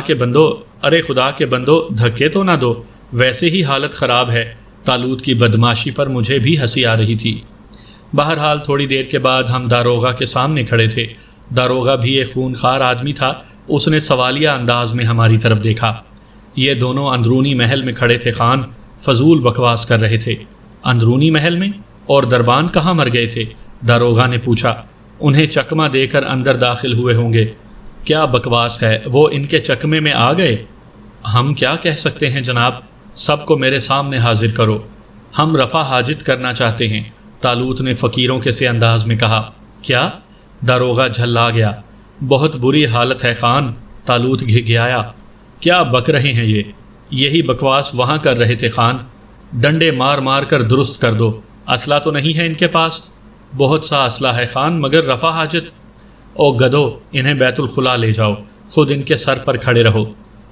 کے بندو، دھکے تو نہ دو، ویسے ہی حالت خراب ہے۔ طالوت کی بدماشی پر مجھے بھی ہنسی آ رہی تھی۔ بہرحال تھوڑی دیر کے بعد ہم داروغہ کے سامنے کھڑے تھے۔ داروغہ بھی ایک خونخوار آدمی تھا۔ اس نے سوالیہ انداز میں ہماری طرف دیکھا۔ یہ دونوں اندرونی محل میں کھڑے تھے خان، فضول بکواس کر رہے تھے۔ اندرونی محل میں؟ اور دربان کہاں مر گئے تھے؟ داروغہ نے پوچھا۔ انہیں چکمہ دے کر اندر داخل ہوئے ہوں گے۔ کیا بکواس ہے، وہ ان کے چکمے میں آ گئے؟ ہم کیا کہہ سکتے ہیں جناب، سب کو میرے سامنے حاضر کرو، ہم رفع حاجت کرنا چاہتے ہیں، طالوت نے فقیروں کے سے انداز میں کہا۔ کیا؟ داروغہ جھلا گیا۔ بہت بری حالت ہے خان، طالوت گھگھیایا۔ کیا بک رہے ہیں یہ؟ یہی بکواس وہاں کر رہے تھے خان۔ ڈنڈے مار مار کر درست کر دو۔ اسلحہ تو نہیں ہے ان کے پاس؟ بہت سا اسلحہ ہے خان، مگر رفع حاجت۔ او گدو، انہیں بیت الخلا لے جاؤ، خود ان کے سر پر کھڑے رہو،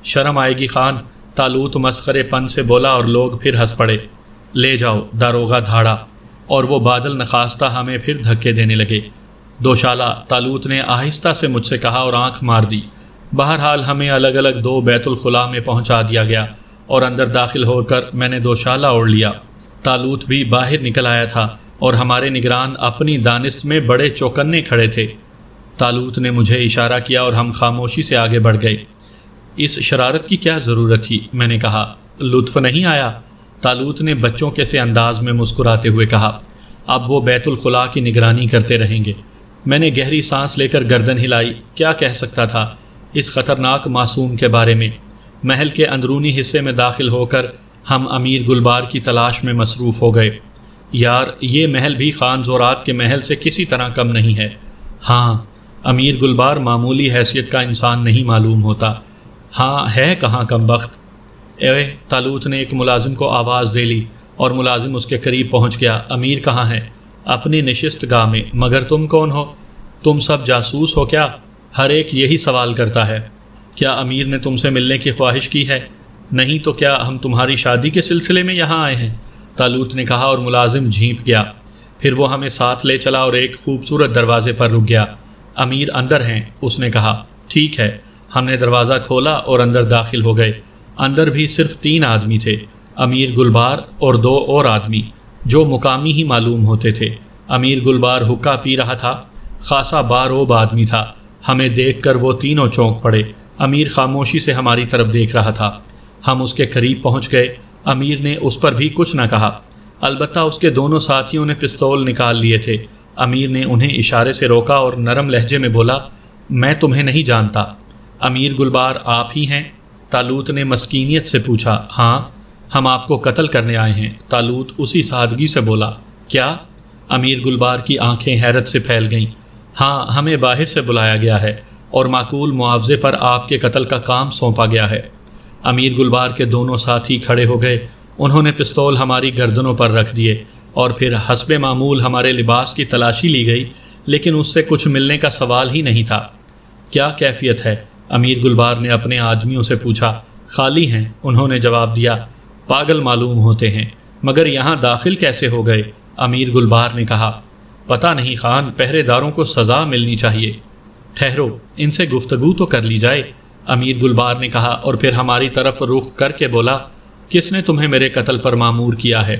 شرم آئے گی خان، طالوت مسخرے پن سے بولا اور لوگ پھر ہنس پڑے۔ لے جاؤ، داروغہ دھاڑا، اور وہ بادل نخواستہ ہمیں پھر دھکے دینے لگے۔ دوشالہ، طالوت نے آہستہ سے مجھ سے کہا اور آنکھ مار دی۔ بہرحال ہمیں الگ الگ دو بیت الخلا میں پہنچا دیا گیا اور اندر داخل ہو کر میں نے دوشالہ اوڑھ لیا۔ طالوت بھی باہر نکل آیا تھا اور ہمارے نگران اپنی دانست میں بڑے چوکنے کھڑے تھے۔ طالوت نے مجھے اشارہ کیا اور ہم خاموشی سے آگے بڑھ گئے۔ اس شرارت کی کیا ضرورت تھی؟ میں نے کہا۔ لطف نہیں آیا؟ طالوت نے بچوں کے سے انداز میں مسکراتے ہوئے کہا۔ اب وہ بیت الخلا کی نگرانی کرتے رہیں گے۔ میں نے گہری سانس لے کر گردن ہلائی۔ کیا کہہ سکتا تھا اس خطرناک معصوم کے بارے میں؟ محل کے اندرونی حصے میں داخل ہو کر ہم امیر گلبار کی تلاش میں مصروف ہو گئے۔ یار، یہ محل بھی خان زورات کے محل سے کسی طرح کم نہیں ہے۔ ہاں، امیر گلبار معمولی حیثیت کا انسان نہیں معلوم ہوتا۔ ہاں، ہے کہاں کم بخت۔ اے، طالوت نے ایک ملازم کو آواز دے لی اور ملازم اس کے قریب پہنچ گیا۔ امیر کہاں ہے؟ اپنی نشست گاہ میں۔ مگر تم کون ہو؟ تم سب جاسوس ہو کیا؟ ہر ایک یہی سوال کرتا ہے۔ کیا امیر نے تم سے ملنے کی خواہش کی ہے؟ نہیں تو کیا ہم تمہاری شادی کے سلسلے میں یہاں آئے ہیں؟ طالوت نے کہا اور ملازم جھینپ گیا۔ پھر وہ ہمیں ساتھ لے چلا اور ایک خوبصورت دروازے پر رک گیا۔ امیر اندر ہیں، اس نے کہا۔ ٹھیک ہے۔ ہم نے دروازہ کھولا اور اندر داخل ہو گئے۔ اندر بھی صرف 3 آدمی تھے، امیر گلبار اور 2 اور آدمی جو مقامی ہی معلوم ہوتے تھے۔ امیر گلبار حقہ پی رہا تھا، خاصا باروب آدمی تھا۔ ہمیں دیکھ کر وہ تینوں چونک پڑے۔ امیر خاموشی سے ہماری طرف دیکھ رہا تھا۔ ہم اس کے قریب پہنچ گئے۔ امیر نے اس پر بھی کچھ نہ کہا، البتہ اس کے دونوں ساتھیوں نے پستول نکال لیے تھے۔ امیر نے انہیں اشارے سے روکا اور نرم لہجے میں بولا، میں تمہیں نہیں جانتا۔ امیر گلبار آپ ہی ہیں؟ طالوت نے مسکینیت سے پوچھا۔ ہاں، ہم آپ کو قتل کرنے آئے ہیں، طالوت اسی سادگی سے بولا۔ کیا؟ امیر گلبار کی آنکھیں حیرت سے پھیل گئیں۔ ہاں، ہمیں باہر سے بلایا گیا ہے اور معقول معاوضے پر آپ کے قتل کا کام سونپا گیا ہے۔ امیر گلبار کے دونوں ساتھی کھڑے ہو گئے۔ انہوں نے پستول ہماری گردنوں پر رکھ دیے اور پھر حسب معمول ہمارے لباس کی تلاشی لی گئی، لیکن اس سے کچھ ملنے کا سوال ہی نہیں تھا۔ کیا کیفیت ہے؟ امیر گلبار نے اپنے آدمیوں سے پوچھا۔ خالی ہیں، انہوں نے جواب دیا۔ پاگل معلوم ہوتے ہیں، مگر یہاں داخل کیسے ہو گئے؟ امیر گلبار نے کہا۔ پتہ نہیں خان، پہرے داروں کو سزا ملنی چاہیے۔ ٹھہرو، ان سے گفتگو تو کر لی جائے، امیر گلبار نے کہا اور پھر ہماری طرف رخ کر کے بولا، کس نے تمہیں میرے قتل پر مامور کیا ہے؟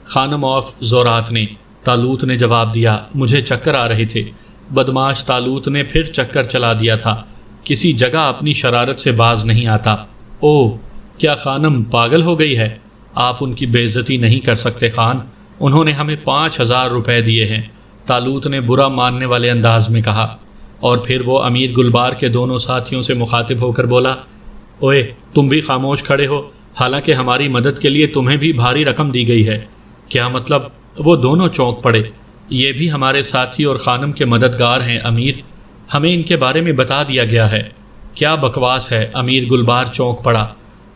خانم آف زورات نے، طالوت نے جواب دیا۔ مجھے چکر آ رہے تھے۔ بدماش طالوت نے پھر چکر چلا دیا تھا۔ کسی جگہ اپنی شرارت سے باز نہیں آتا۔ او، کیا خانم پاگل ہو گئی ہے؟ آپ ان کی بے عزتی نہیں کر سکتے خان، انہوں نے ہمیں 5000 روپے دیے ہیں، طالوت نے برا ماننے والے انداز میں کہا۔ اور پھر وہ امیر گلبار کے دونوں ساتھیوں سے مخاطب ہو کر بولا، اوئے، تم بھی خاموش کھڑے ہو، حالانکہ ہماری مدد کے لیے تمہیں بھی بھاری رقم دی گئی ہے۔ کیا مطلب؟ وہ دونوں چونک پڑے۔ یہ بھی ہمارے ساتھی اور خانم کے مددگار ہیں امیر، ہمیں ان کے بارے میں بتا دیا گیا ہے۔ کیا بکواس ہے؟ امیر گلبار چونک پڑا۔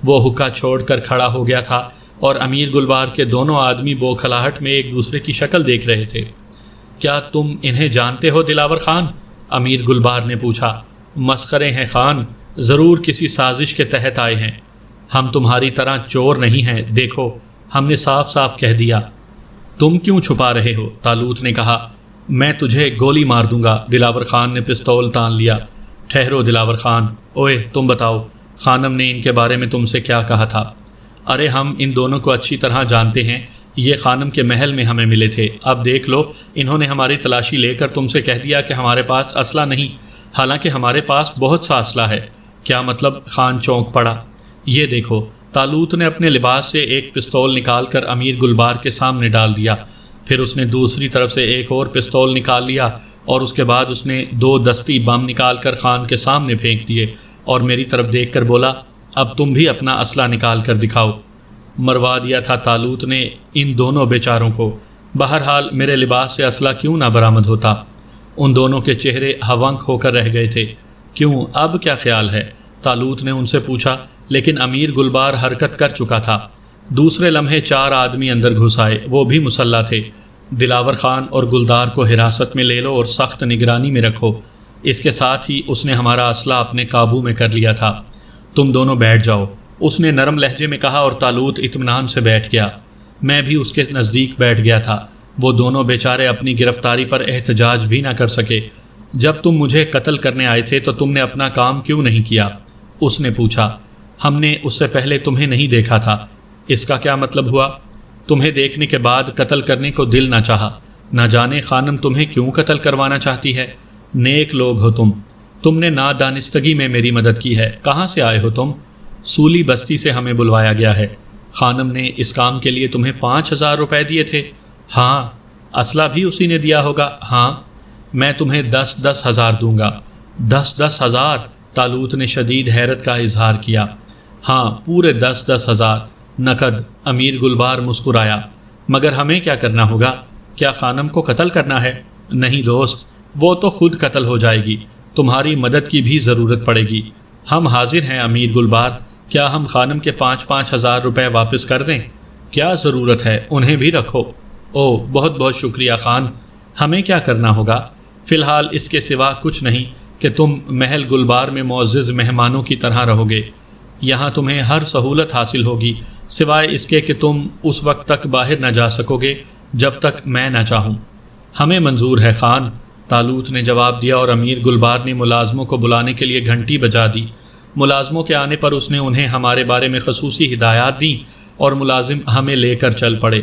وہ حقہ چھوڑ کر کھڑا ہو گیا تھا اور امیر گلبار کے دونوں آدمی بوکھلاہٹ میں ایک دوسرے کی شکل دیکھ رہے تھے۔ کیا تم انہیں جانتے ہو دلاور خان؟ امیر گلبار نے پوچھا۔ مسخرے ہیں خان، ضرور کسی سازش کے تحت آئے ہیں۔ ہم تمہاری طرح چور نہیں ہیں، دیکھو، ہم نے صاف صاف کہہ دیا۔ تم کیوں چھپا رہے ہو؟ طالوت نے کہا۔ میں تجھے گولی مار دوں گا، دلاور خان نے پستول تان لیا۔ ٹھہرو دلاور خان، اوئے تم بتاؤ، خانم نے ان کے بارے میں تم سے کیا کہا تھا؟ ارے ہم ان دونوں کو اچھی طرح جانتے ہیں، یہ خانم کے محل میں ہمیں ملے تھے، اب دیکھ لو انہوں نے ہماری تلاشی لے کر تم سے کہہ دیا کہ ہمارے پاس اسلحہ نہیں، حالانکہ ہمارے پاس بہت سا اسلحہ ہے۔ کیا مطلب؟ خان چونک پڑا۔ یہ دیکھو، طالوت نے اپنے لباس سے ایک پستول نکال کر امیر گلبار کے سامنے ڈال دیا، پھر اس نے دوسری طرف سے ایک اور پستول نکال لیا، اور اس کے بعد اس نے 2 دستی بم نکال کر خان کے سامنے پھینک دیے، اور میری طرف دیکھ کر بولا، اب تم بھی اپنا اسلحہ نکال کر دکھاؤ۔ مروا دیا تھا طالوت نے ان دونوں بیچاروں کو۔ بہرحال میرے لباس سے اسلحہ کیوں نہ برآمد ہوتا؟ ان دونوں کے چہرے ہونک ہو کر رہ گئے تھے۔ کیوں، اب کیا خیال ہے؟ طالوت نے ان سے پوچھا، لیکن امیر گلبار حرکت کر چکا تھا۔ دوسرے لمحے 4 آدمی اندر گھس آئے، وہ بھی مسلح تھے۔ دلاور خان اور گلدار کو حراست میں لے لو اور سخت نگرانی میں رکھو۔ اس کے ساتھ ہی اس نے ہمارا اسلحہ اپنے قابو میں کر لیا تھا۔ تم دونوں بیٹھ جاؤ، اس نے نرم لہجے میں کہا، اور طالوت اطمینان سے بیٹھ گیا۔ میں بھی اس کے نزدیک بیٹھ گیا تھا۔ وہ دونوں بیچارے اپنی گرفتاری پر احتجاج بھی نہ کر سکے۔ جب تم مجھے قتل کرنے آئے تھے تو تم نے اپنا کام کیوں نہیں کیا؟ اس نے پوچھا۔ ہم نے اس سے پہلے تمہیں نہیں دیکھا تھا۔ اس کا کیا مطلب ہوا؟ تمہیں دیکھنے کے بعد قتل کرنے کو دل نہ چاہا۔ نہ جانے خانم تمہیں کیوں قتل کروانا چاہتی ہے۔ نیک لوگ ہو تم نے نادانستگی میں میری مدد کی ہے۔ کہاں سے آئے ہو تم؟ سولی بستی سے ہمیں بلوایا گیا ہے۔ خانم نے اس کام کے لیے تمہیں 5,000 روپے دیے تھے؟ ہاں۔ اسلحہ بھی اسی نے دیا ہوگا؟ ہاں۔ میں تمہیں 10,000 ہزار دوں گا۔ 10,000 ہزار؟ طالوت نے شدید حیرت کا اظہار کیا۔ ہاں، پورے 10,000 ہزار نقد۔ امیر گلبار مسکرایا۔ مگر ہمیں کیا کرنا ہوگا؟ کیا خانم کو قتل کرنا ہے؟ نہیں دوست، وہ تو خود قتل ہو جائے گی، تمہاری مدد کی بھی ضرورت پڑے گی۔ ہم حاضر ہیں امیر گلبار، کیا ہم خانم کے 5,000 ہزار روپے واپس کر دیں؟ کیا ضرورت ہے، انہیں بھی رکھو۔ او بہت بہت شکریہ خان، ہمیں کیا کرنا ہوگا؟ فی الحال اس کے سوا کچھ نہیں کہ تم محل گلبار میں معزز مہمانوں کی طرح رہو گے۔ یہاں تمہیں ہر سہولت حاصل ہوگی، سوائے اس کے کہ تم اس وقت تک باہر نہ جا سکو گے جب تک میں نہ چاہوں۔ ہمیں منظور ہے خان، طالوت نے جواب دیا، اور امیر گلبار نے ملازموں کو بلانے کے لیے گھنٹی بجا دی۔ ملازموں کے آنے پر اس نے انہیں ہمارے بارے میں خصوصی ہدایات دیں، اور ملازم ہمیں لے کر چل پڑے۔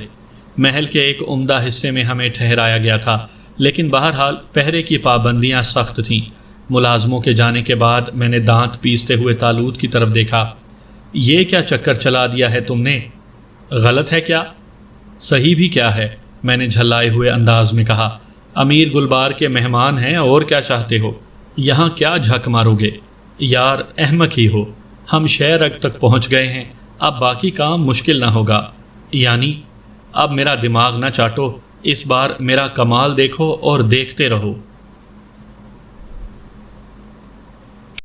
محل کے ایک عمدہ حصے میں ہمیں ٹھہرایا گیا تھا، لیکن بہرحال پہرے کی پابندیاں سخت تھیں۔ ملازموں کے جانے کے بعد میں نے دانت پیستے ہوئے طالوت کی طرف دیکھا۔ یہ کیا چکر چلا دیا ہے تم نے؟ غلط ہے کیا؟ صحیح بھی کیا ہے؟ میں نے جھلائے ہوئے انداز میں کہا۔ امیر گلبار کے مہمان ہیں، اور کیا چاہتے ہو؟ یہاں کیا جھک مارو گے؟ یار احمق ہی ہو، ہم شہرگ تک پہنچ گئے ہیں، اب باقی کام مشکل نہ ہوگا۔ یعنی؟ اب میرا دماغ نہ چاٹو، اس بار میرا کمال دیکھو اور دیکھتے رہو۔